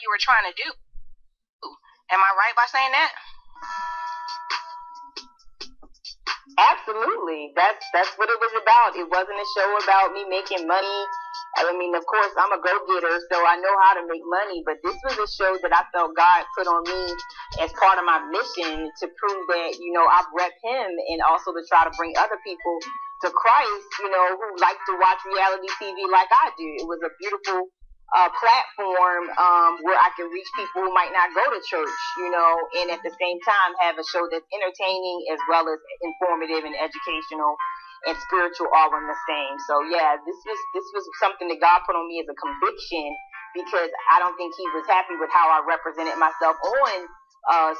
you were trying to do. Am I right by saying that? Absolutely. That's what it was about. It wasn't a show about me making money. I mean, of course, I'm a go-getter, so I know how to make money, but this was a show that I felt God put on me as part of my mission to prove that, you know, I rep him, and also to try to bring other people to Christ, you know, who like to watch reality TV like I do. It was a beautiful platform where I can reach people who might not go to church, you know, and at the same time have a show that's entertaining as well as informative and educational and spiritual all in the same. So yeah, this was something that God put on me as a conviction, because I don't think he was happy with how I represented myself on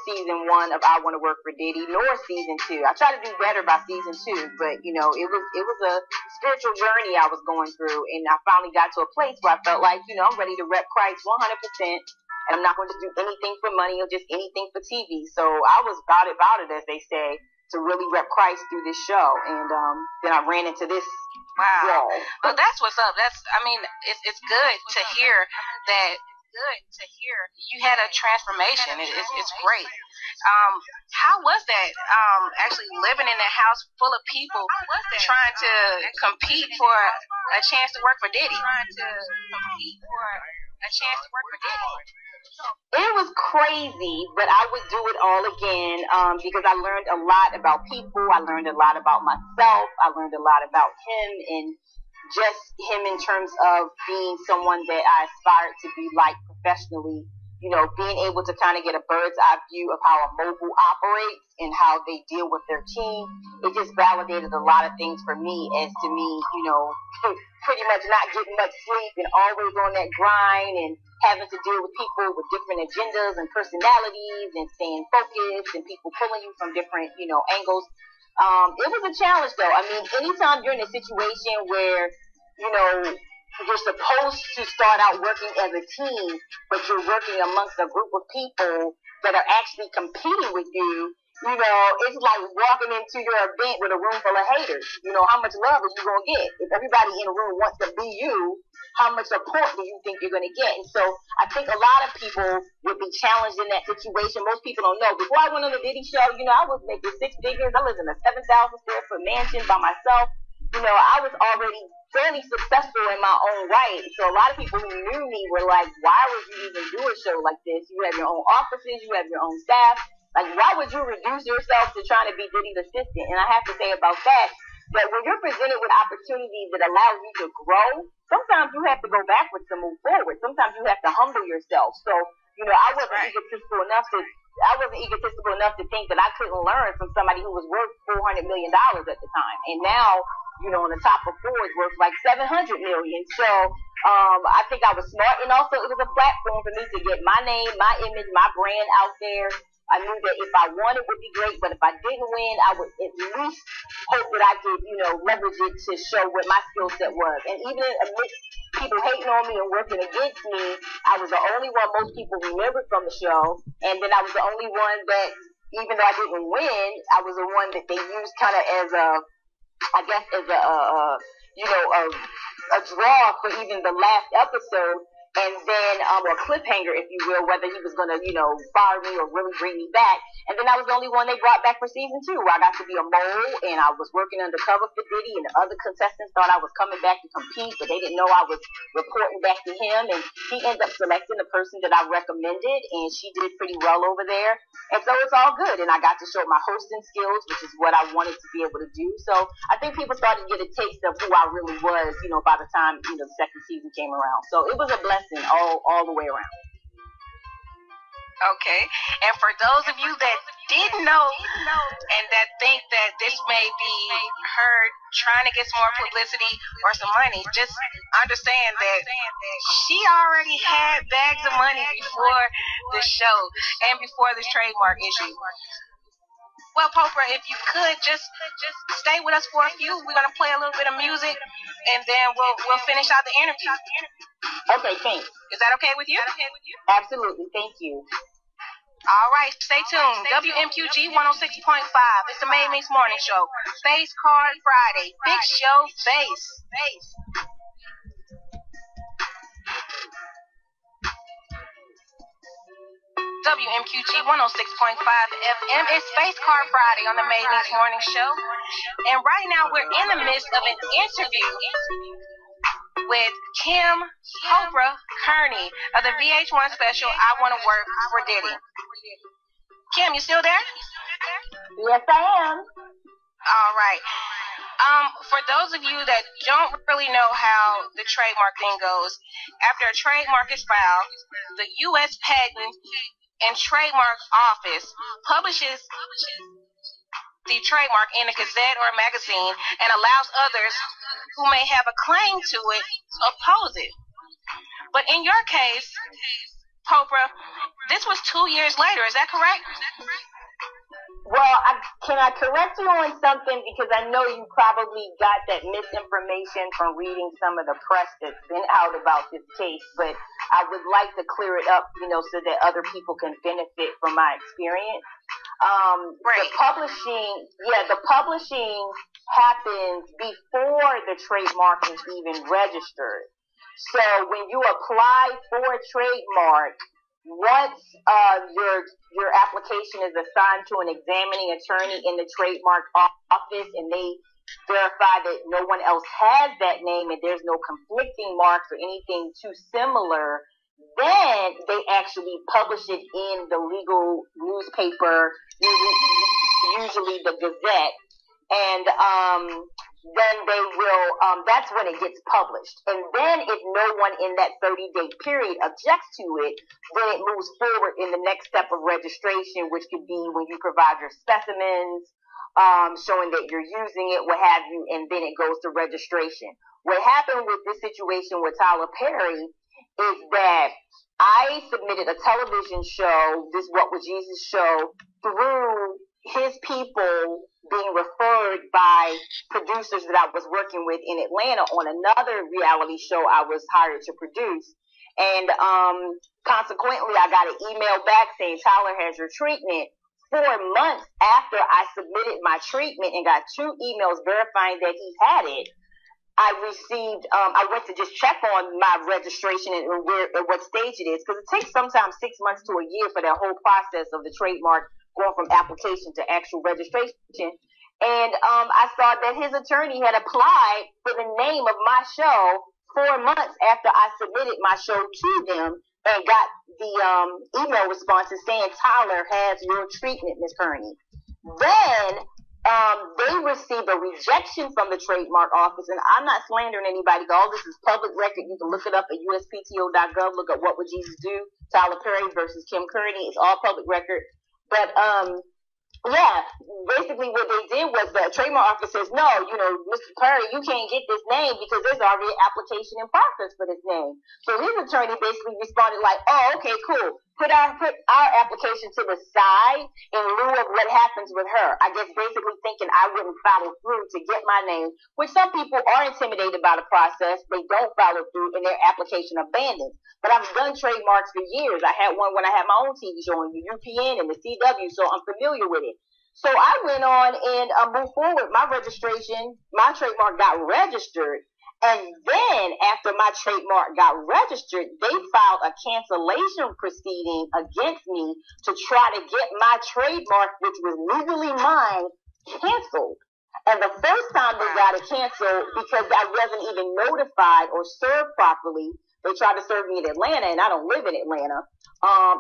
season 1 of I Want to Work for Diddy, nor season 2. I tried to do better by season 2, but you know, it was a spiritual journey I was going through, and I finally got to a place where I felt like, you know, I'm ready to rep Christ 100%, and I'm not going to do anything for money or just anything for TV. So I was about it, as they say, to really rep Christ through this show, and then I ran into this. Wow. Well, that's what's up. I mean, it's good to hear that. You had a transformation. It's great. How was that? Actually living in that house full of people trying to compete for a chance to work for Diddy. It was crazy, but I would do it all again because I learned a lot about people. I learned a lot about myself. I learned a lot about him, and just him in terms of being someone that I aspired to be like professionally. You know, being able to kind of get a bird's eye view of how a mogul operates and how they deal with their team. It just validated a lot of things for me, as to me, you know, pretty much not getting much sleep and always on that grind and having to deal with people with different agendas and personalities and staying focused and people pulling you from different, you know, angles. It was a challenge though. I mean, anytime you're in a situation where, you know, you're supposed to start out working as a team, but you're working amongst a group of people that are actually competing with you, you know, it's like walking into your event with a room full of haters. You know, how much love are you going to get? If everybody in the room wants to be you, how much support do you think you're going to get? And so I think a lot of people would be challenged in that situation. Most people don't know. Before I went on the Diddy show, you know, I was making 6 figures. I lived in a 7,000 square foot mansion by myself. You know, I was already fairly successful in my own right. So a lot of people who knew me were like, why would you even do a show like this? You have your own offices, you have your own staff. Like, why would you reduce yourself to trying to be Diddy's assistant? And I have to say about that when you're presented with opportunities that allow you to grow, sometimes you have to go backwards to move forward. Sometimes you have to humble yourself. So, you know, I wasn't egotistical enough to think that I couldn't learn from somebody who was worth $400 million at the time. And now, you know, on the top of Forbes worth like $700 million. So I think I was smart, and also it was a platform for me to get my name, my image, my brand out there. I knew that if I won, it would be great, but if I didn't win, I would at least hope that I could, you know, leverage it to show what my skill set was. And even amidst people hating on me and working against me, I was the only one most people remembered from the show. And then I was the only one that, even though I didn't win, I was the one that they used kind of as a, I guess, as a draw for even the last episode. And then, or cliffhanger, if you will, whether he was going to, you know, fire me or really bring me back. And then I was the only one they brought back for season 2, where I got to be a mole, and I was working undercover for Diddy, and the other contestants thought I was coming back to compete, but they didn't know I was reporting back to him. And he ended up selecting the person that I recommended, and she did pretty well over there. And so it's all good. And I got to show my hosting skills, which is what I wanted to be able to do. So I think people started to get a taste of who I really was, you know, by the time, you know, the second season came around. So it was a blessing all the way around. Okay. And for those of you that didn't know and that think that this may be her trying to get some more publicity or some money, just understand that she already had bags of money before the show and before this trademark issue. Well, Poprah, if you could just stay with us for a few. We're gonna play a little bit of music, and then we'll finish out the interview. Okay, thanks. Is that okay with you? Absolutely, thank you. All right, stay tuned. WMQG 106.5. It's the Made Mynz Morning Show. Face Card Friday. Fix your face. Wmqg 106.5 FM. It's Space Car Friday on the Made Mynz Morning Show. And right now we're in the midst of an interview with Poprah Kearney of the VH1 special, I Want to Work for Diddy. Kim, you still there? Yes, I am. All right. For those of you that don't really know how the trademark thing goes, after a trademark is filed, the U.S. Patent and Trademark Office publishes the trademark in a gazette or a magazine and allows others who may have a claim to it to oppose it. But in your case, Poprah, this was 2 years later. Is that correct? Well, can I correct you on something? Because I know you probably got that misinformation from reading some of the press that's been out about this case, but I would like to clear it up, so that other people can benefit from my experience. Right. The publishing happens before the trademark is even registered. So when you apply for a trademark, once your application is assigned to an examining attorney in the trademark office and they verify that no one else has that name and there's no conflicting marks or anything too similar, then they actually publish it in the legal newspaper, usually the Gazette, and then they will, that's when it gets published. And then if no one in that 30-day period objects to it, then it moves forward in the next step of registration, which could be when you provide your specimens, showing that you're using it, what have you, and then it goes to registration. What happened with this situation with Tyler Perry is that I submitted a television show, this What Would Jesus show, through his people being referred by producers that I was working with in Atlanta on another reality show I was hired to produce. And consequently, I got an email back saying, Tyler has your treatment. 4 months after I submitted my treatment and got 2 emails verifying that he had it, I received, I went to just check on my registration and what stage it is, because it takes sometimes 6 months to a year for that whole process of the trademark going from application to actual registration. And I saw that his attorney had applied for the name of my show 4 months after I submitted my show to them and got the email responses saying, Tyler has your treatment, Ms. Kearney. Then they received a rejection from the trademark office, and I'm not slandering anybody. All this is public record. You can look it up at uspto.gov. Look at What Would Jesus Do? Tyler Perry versus Kim Kearney. It's all public record. But basically what they did was the trademark office says, no, Mr. Perry, you can't get this name because there's already an application in process for this name. So his attorney basically responded like, oh, okay, cool. Put our application to the side in lieu of what happens with her. I guess basically thinking I wouldn't follow through to get my name, which some people are intimidated by the process. They don't follow through and their application abandoned. But I've done trademarks for years. I had one when I had my own TV show on UPN and the CW, so I'm familiar with it. So I went on and moved forward. My registration, my trademark got registered. And then after my trademark got registered, they filed a cancellation proceeding against me to try to get my trademark, which was legally mine, canceled. And the first time they got it canceled, because I wasn't even notified or served properly, they tried to serve me in Atlanta, and I don't live in Atlanta.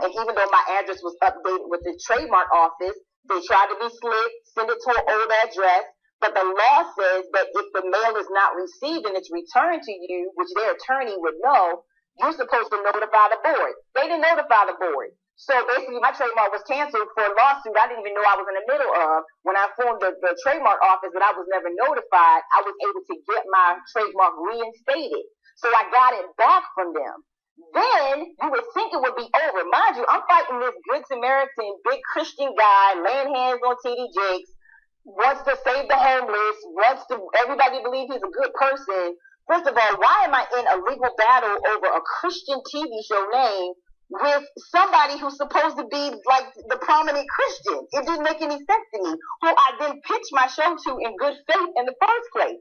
And even though my address was updated with the trademark office, they tried to be slick, send it to an old address. But the law says that if the mail is not received and it's returned to you, which their attorney would know, you're supposed to notify the board. They didn't notify the board. So basically, my trademark was canceled for a lawsuit I didn't even know I was in the middle of. When I formed the trademark office that I was never notified, I was able to get my trademark reinstated. So I got it back from them. Then you would think it would be over. Mind you, I'm fighting this good Samaritan, big Christian guy, laying hands on T.D. Jakes, wants to save the homeless, wants to everybody believe he's a good person. First of all, why am I in a legal battle over a Christian TV show name with somebody who's supposed to be like the prominent Christian? It didn't make any sense to me. Who I then pitched my show to in good faith in the first place,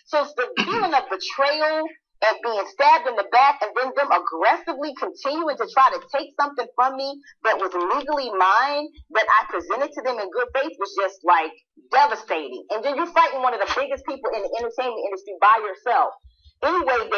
So it's the feeling of betrayal and being stabbed in the back, and then them aggressively continuing to try to take something from me that was legally mine, that I presented to them in good faith, was just like devastating. And then you're fighting one of the biggest people in the entertainment industry by yourself. Anyway,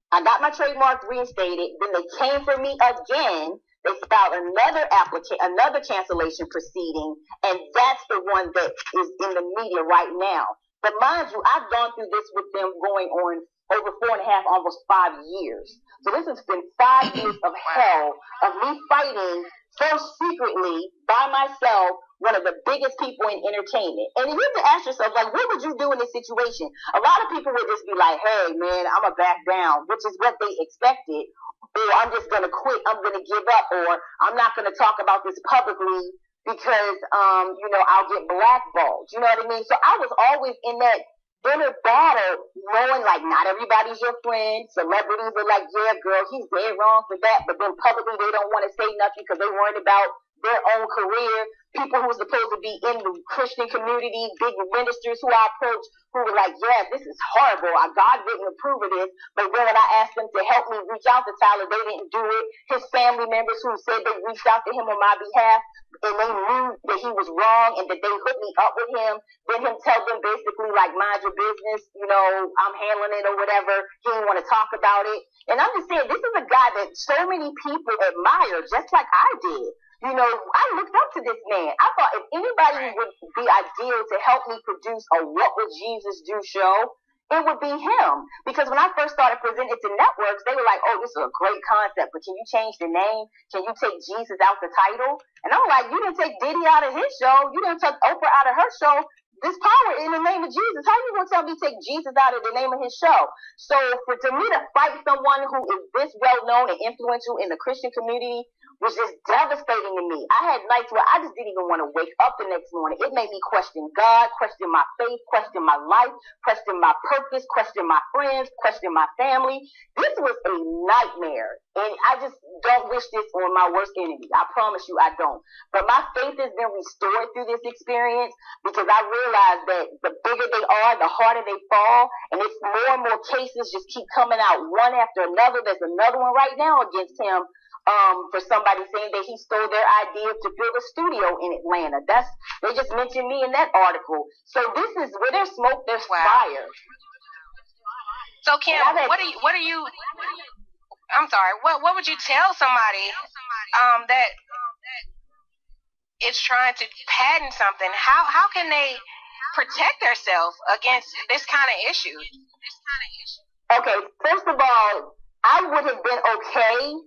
I got my trademark reinstated. Then they came for me again. They filed another cancellation proceeding, and that's the one that is in the media right now. But mind you, I've gone through this with them going on over 4.5, almost 5 years. So this has been 5 years of hell of me fighting so secretly by myself one of the biggest people in entertainment. And you have to ask yourself, like, what would you do in this situation? A lot of people would just be like, hey, man, I'm going to back down, which is what they expected. Or I'm just going to quit. I'm going to give up. Or I'm not going to talk about this publicly because, I'll get blackballed. You know what I mean? So I was always in that inner battle, knowing like not everybody's your friend. Celebrities are like, yeah, girl, he's dead wrong for that. But then publicly they don't want to say nothing because they're worried about their own career. People who are supposed to be in the Christian community, big ministers who I approached, who were like, yeah, this is horrible. God didn't approve of this. But then when I asked them to help me reach out to Tyler, they didn't do it. His family members who said they reached out to him on my behalf, and they knew that he was wrong and that they hooked me up with him, then him tell them basically like, mind your business, I'm handling it or whatever. He didn't want to talk about it. And I'm just saying, this is a guy that so many people admire, just like I did. I looked up to this man. I thought if anybody would be ideal to help me produce a What Would Jesus Do show, it would be him. Because when I first started presenting it to networks, they were like, oh, this is a great concept, but can you change the name? Can you take Jesus out the title? And I'm like, you didn't take Diddy out of his show. You didn't take Oprah out of her show. There's power in the name of Jesus. How are you going to tell me to take Jesus out of the name of his show? So to me to fight someone who is this well-known and influential in the Christian community was just devastating to me. I had nights where I just didn't even want to wake up the next morning. It made me question God, question my faith, question my life, question my purpose, question my friends, question my family. This was a nightmare. And I just don't wish this on my worst enemy. I promise you I don't. But my faith has been restored through this experience because I realized that the bigger they are, the harder they fall. And it's more and more cases just keep coming out one after another. There's another one right now against him. For somebody saying that he stole their idea to build a studio in Atlanta. They just mentioned me in that article. So this is where there's smoke, there's fire. So Kim, what would you tell somebody that is trying to patent something? How can they protect themselves against this kind of issue? Okay, first of all, I would have been okay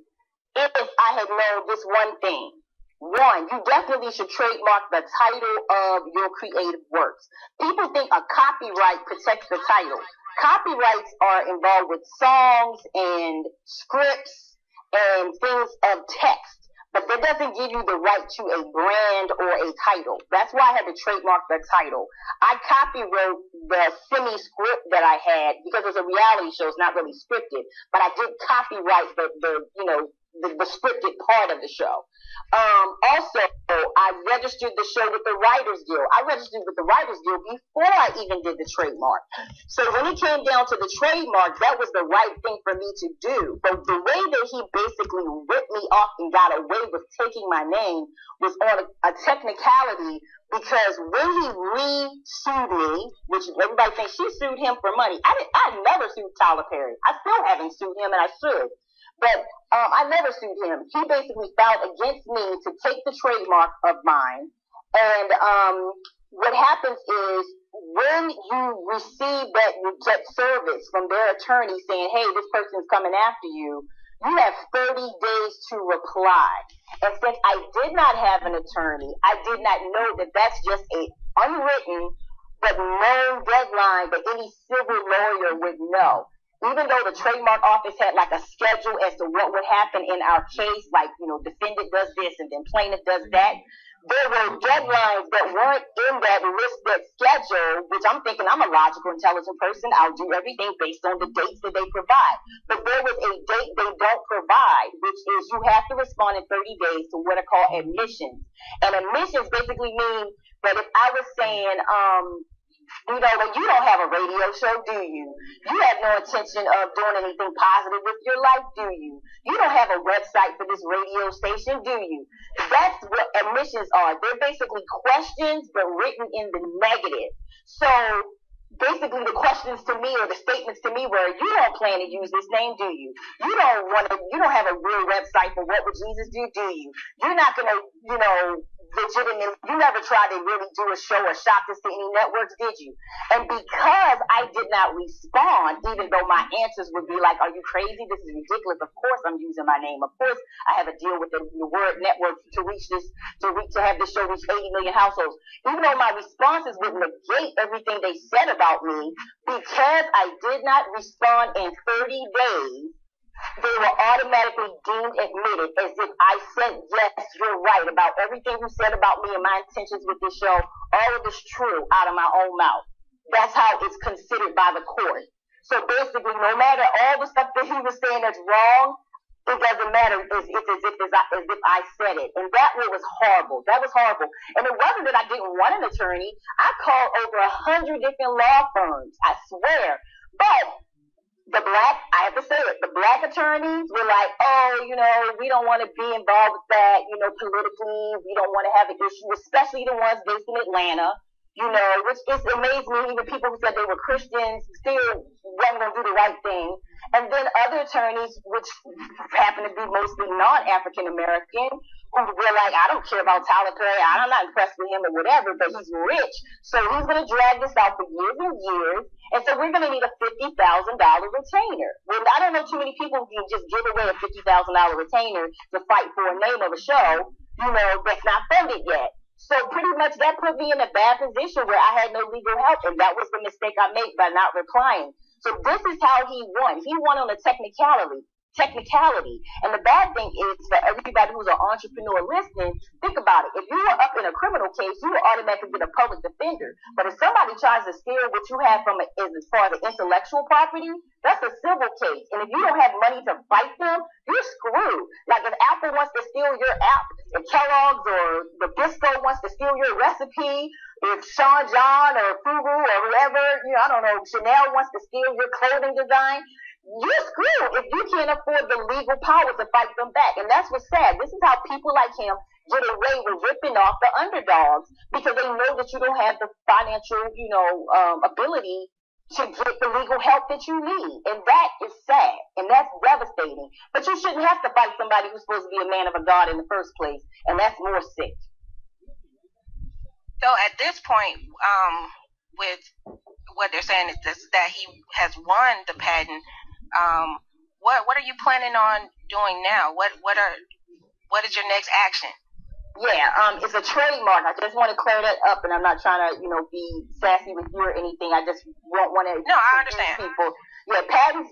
if I had known this one thing. One, you definitely should trademark the title of your creative works. People think a copyright protects the title. Copyrights are involved with songs and scripts and things of text, but that doesn't give you the right to a brand or a title. That's why I had to trademark the title. I copywrote the semi-script that I had because it's a reality show. It's not really scripted, but I did copyright the scripted part of the show. Also, I registered the show with the Writers Guild. I registered with the Writers Guild before I even did the trademark. So when it came down to the trademark, that was the right thing for me to do. But the way that he basically ripped me off and got away with taking my name was on a technicality, because when he re-sued me, which everybody thinks she sued him for money, I never sued Tyler Perry. I still haven't sued him, and I should. But I never sued him. He basically filed against me to take the trademark of mine. And what happens is when you receive that service from their attorney saying, hey, this person's coming after you, you have 30 days to reply. And since I did not have an attorney, I did not know that that's just a unwritten but known deadline that any civil lawyer would know. Even though the trademark office had like a schedule as to what would happen in our case, like, defendant does this and then plaintiff does that, there were deadlines that weren't in that listed schedule, which I'm thinking I'm a logical, intelligent person. I'll do everything based on the dates that they provide. But there was a date they don't provide, which is you have to respond in 30 days to what are called admissions. And admissions basically mean that if I was saying, You know, but you don't have a radio show, do you? You have no intention of doing anything positive with your life, do you? You don't have a website for this radio station, do you? That's what admissions are. They're basically questions, but written in the negative. So basically the questions to me, or the statements to me, were, you don't plan to use this name, do you? You don't have a real website for What Would Jesus do you? You're not going to, you know, legitimately, you never tried to really do a show or shop this to any networks, did you? And because I did not respond, even though my answers would be like, are you crazy? This is ridiculous. Of course I'm using my name. Of course I have a deal with the Word Network to reach this, to have this show reach 80 million households. Even though my responses would negate everything they said about me, because I did not respond in 30 days, they were automatically deemed admitted, as if I said, yes, you're right about everything you said about me and my intentions with this show. All of this true out of my own mouth. That's how it's considered by the court. So basically, no matter all the stuff that he was saying that's wrong, it doesn't matter. It's as if I said it. And that was horrible. That was horrible. And it wasn't that I didn't want an attorney. I called over 100 different law firms, I swear. But I have to say it, the black attorneys were like, oh, you know, we don't want to be involved with that, you know, politically. We don't want to have an issue, especially the ones based in Atlanta, you know, which is amazing. Even people who said they were Christians still weren't going to do the right thing. And then other attorneys, which happen to be mostly non-African American, who were like, I don't care about Tyler Perry. I'm not impressed with him or whatever, but he's rich. So he's going to drag this out for years and years. And so we're going to need a $50,000 retainer. Well, I don't know too many people who can just give away a $50,000 retainer to fight for a name of a show, you know, that's not funded yet. So pretty much that put me in a bad position where I had no legal help. And that was the mistake I made by not replying. So this is how he won. He won on a technicality. And the bad thing is, for everybody who's an entrepreneur listening, think about it. If you were up in a criminal case, you would automatically get a public defender. But if somebody tries to steal what you have from as far as the intellectual property, that's a civil case. And if you don't have money to fight them, you're screwed. Like if Apple wants to steal your app, if Kellogg's or the Bisco wants to steal your recipe, if Shawn John or Fubu or whoever, you know, I don't know, Chanel wants to steal your clothing design, you're screwed if you can't afford the legal power to fight them back. And that's what's sad. This is how people like him get away with ripping off the underdogs, because they know that you don't have the financial, you know, ability to get the legal help that you need. And that is sad. And that's devastating. But you shouldn't have to fight somebody who's supposed to be a man of a God in the first place. And that's more sick. So at this point, with what they're saying is that he has won the patent. What are you planning on doing now? What is your next action? Yeah, it's a trademark. I just want to clear that up, and I'm not trying to, you know, be sassy with you or anything. I just won't want to. No, I understand. People. Yeah, patents.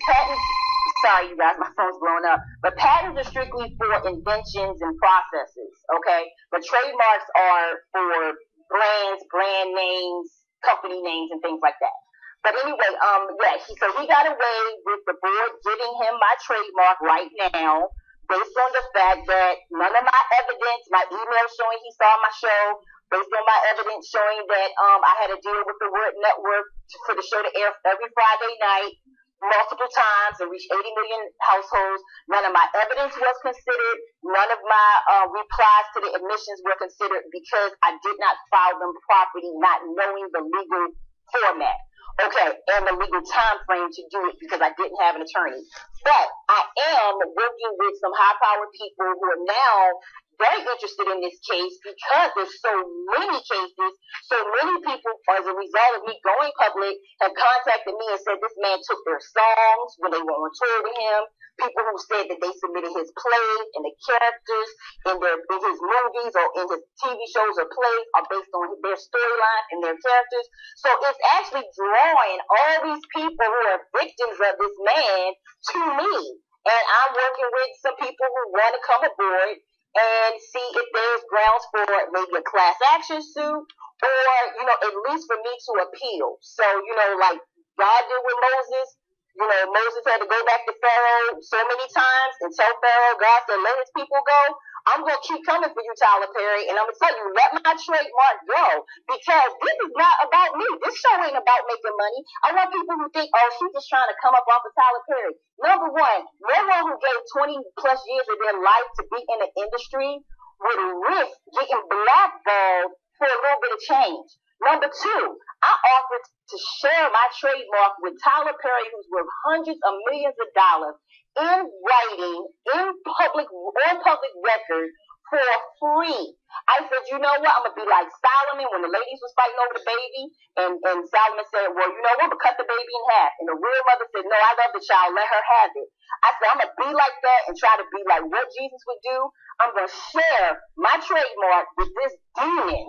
Sorry, you guys, my phone's blowing up. But patents are strictly for inventions and processes. Okay, but trademarks are for brands, brand names, company names, and things like that. But anyway, so he got away with the board giving him my trademark right now, based on the fact that none of my evidence, my email showing he saw my show, based on my evidence showing that I had a deal with the Word Network for the show to air every Friday night, multiple times, and reach 80 million households. None of my evidence was considered. None of my replies to the admissions were considered, because I did not file them properly, not knowing the legal format. Okay, and the legal time frame to do it, because I didn't have an attorney. But I am working with some high-powered people who are now very interested in this case, because there's so many cases, so many people, as a result of me going public, have contacted me and said this man took their songs when they were on tour with him. People who said that they submitted his plays and the characters in his movies or in his TV shows or plays are based on their storyline and their characters. So it's actually drawing all these people who are victims of this man to me. And I'm working with some people who want to come aboard and see if there's grounds for maybe a class action suit, or, you know, at least for me to appeal. So, you know, like God did with Moses. You know, Moses had to go back to Pharaoh so many times and tell Pharaoh, God said, let his people go. I'm going to keep coming for you, Tyler Perry, and I'm going to tell you, let my trademark go, because this is not about me. This show ain't about making money. I want people who think, oh, she's just trying to come up off of Tyler Perry. Number one, no one who gave 20 plus years of their life to be in the industry would risk getting blackballed for a little bit of change. Number two, I offered to share my trademark with Tyler Perry, who's worth hundreds of millions of dollars, in writing, in public, on public record, for free. I said, you know what? I'm going to be like Solomon when the ladies was fighting over the baby. And Solomon said, well, you know what? I'm going to cut the baby in half. And the real mother said, no, I love the child. Let her have it. I said, I'm going to be like that and try to be like what Jesus would do. I'm going to share my trademark with this demon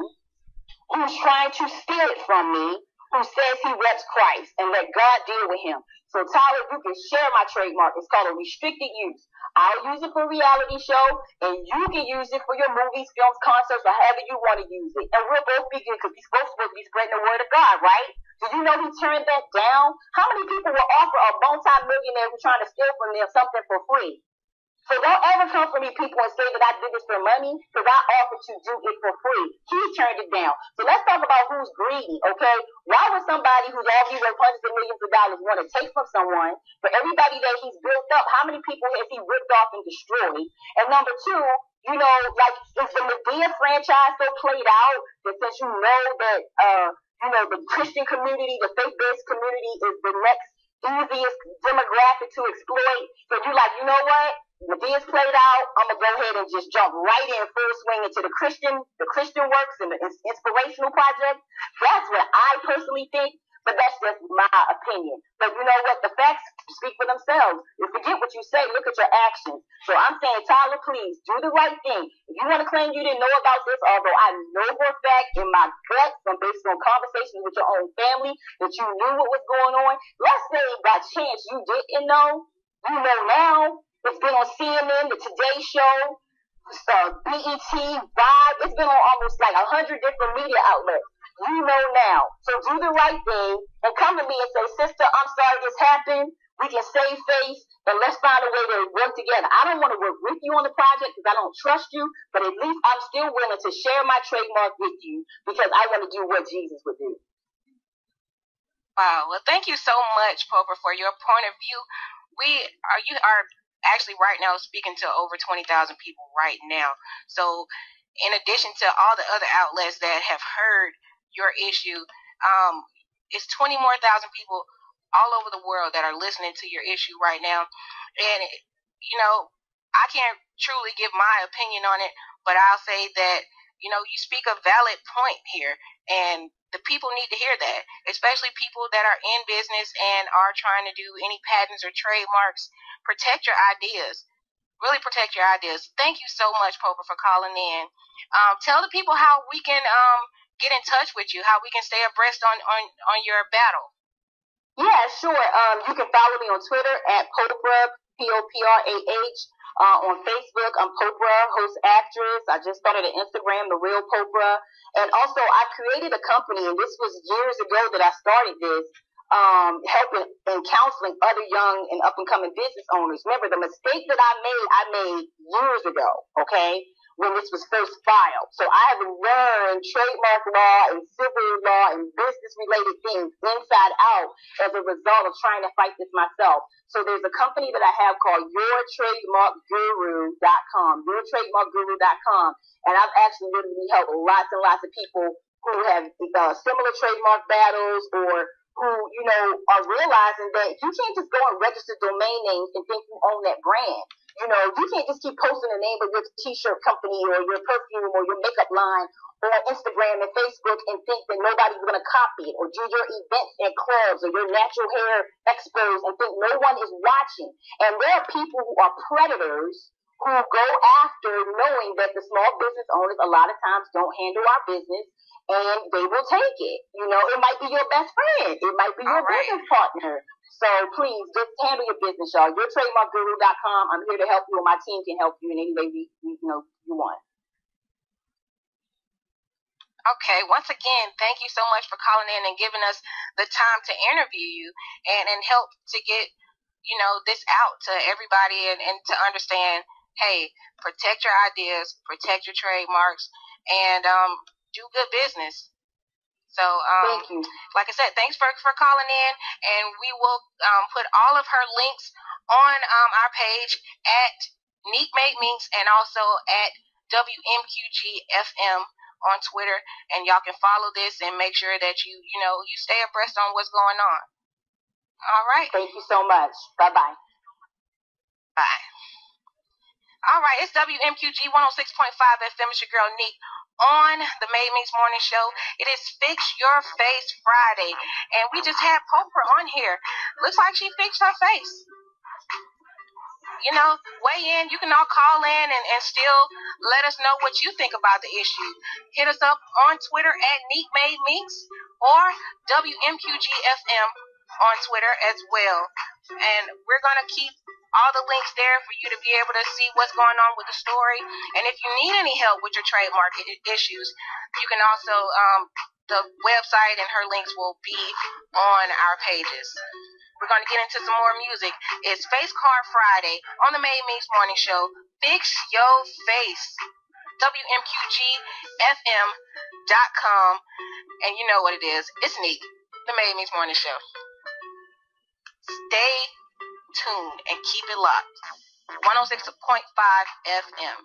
who's trying to steal it from me, who says he reps Christ, and let God deal with him. So, Tyler, you can share my trademark. It's called a restricted use. I'll use it for a reality show, and you can use it for your movies, films, concerts, or however you want to use it. And we'll both be good, because we're supposed to be spreading the word of God, right? Did you know he turned that down? How many people will offer a multi-millionaire who's trying to steal from them something for free? So don't ever come for me, people, and say that I did this for money, because I offered to do it for free. He turned it down. So let's talk about who's greedy, okay? Why would somebody who's already worth hundreds of millions of dollars want to take from someone? For everybody that he's built up, how many people has he ripped off and destroyed? And number two, you know, like, is the Medea franchise so played out that since you know that, you know, the Christian community, the faith-based community is the next easiest demographic to exploit, so you're like, you know what? Medea's played out. I'm gonna go ahead and just jump right in full swing into the Christian works and the inspirational projects. That's what I personally think, but that's just my opinion. But you know what? The facts speak for themselves. You forget what you say, look at your actions. So I'm saying, Tyler, please do the right thing. If you want to claim you didn't know about this, although I know for a fact in my gut, from based on conversations with your own family, that you knew what was going on. Let's say by chance you didn't know. You know now. It's been on CNN, the Today Show, BET, Vibe. It's been on almost like 100 different media outlets. You know now. So do the right thing and come to me and say, sister, I'm sorry this happened. We can save face, and let's find a way to work together. I don't want to work with you on the project because I don't trust you, but at least I'm still willing to share my trademark with you because I want to do what Jesus would do. Wow. Well, thank you so much, Poprah, for your point of view. You are actually right now speaking to over 20,000 people right now. So in addition to all the other outlets that have heard your issue, it's 20,000 more people all over the world that are listening to your issue right now. And, you know, I can't truly give my opinion on it, but I'll say that, you know, you speak a valid point here, and the people need to hear that, especially people that are in business and are trying to do any patents or trademarks. Protect your ideas. Really protect your ideas. Thank you so much, Poprah, for calling in. Tell the people how we can get in touch with you, how we can stay abreast on your battle. Yeah, sure. You can follow me on Twitter at Poprah, Poprah. On Facebook, I'm Poprah, host actress. I just started an Instagram, The Real Poprah. And also, I created a company, and this was years ago that I started this, helping and counseling other young and up-and-coming business owners. Remember, the mistake that I made years ago, okay, when this was first filed. So I have learned trademark law and civil law and business-related things inside out as a result of trying to fight this myself. So there's a company that I have called YourTrademarkGuru.com, YourTrademarkGuru.com, and I've actually literally helped lots and lots of people who have similar trademark battles or who, you know, are realizing that you can't just go and register domain names and think you own that brand. You know, you can't just keep posting the name of your t-shirt company or your perfume or your makeup line on Instagram and Facebook and think that nobody's going to copy it, or do your events at clubs or your natural hair expos and think no one is watching. And there are people who are predators who go after knowing that the small business owners a lot of times don't handle our business, and they will take it. You know, it might be your best friend. It might be your business partner. So please, just handle your business, y'all. YourTrademarkGuru.com. I'm here to help you, and my team can help you in any way you want. Okay, once again, thank you so much for calling in and giving us the time to interview you and help to get, you know, this out to everybody and to understand hey, protect your ideas, protect your trademarks, and do good business. So, thank you. Like I said, thanks for calling in, and we will put all of her links on our page at Neque Made Mynz and also at Wmqg FM on Twitter, and y'all can follow this and make sure that you stay abreast on what's going on. All right. Thank you so much. Bye-bye. Bye. All right, it's Wmqg 106.5 FM. It's your girl Neque on the Made Mynz Morning Show. It is Fix Your Face Friday, and we just had Poprah on here. Looks like she fixed her face. Weigh in. You can all call in and still let us know what you think about the issue. Hit us up on Twitter at Neque Made Mynz or Wmqg FM on Twitter as well. And we're going to keep all the links there for you to be able to see what's going on with the story. And if you need any help with your trademark issues, you can also, the website and her links will be on our pages. We're going to get into some more music. It's Face Card Friday on the Made Mynz Morning Show. Fix your face. WMQGFM.com. And you know what it is. It's Neque, the Made Mynz Morning Show. Stay tuned and keep it locked. 106.5 FM.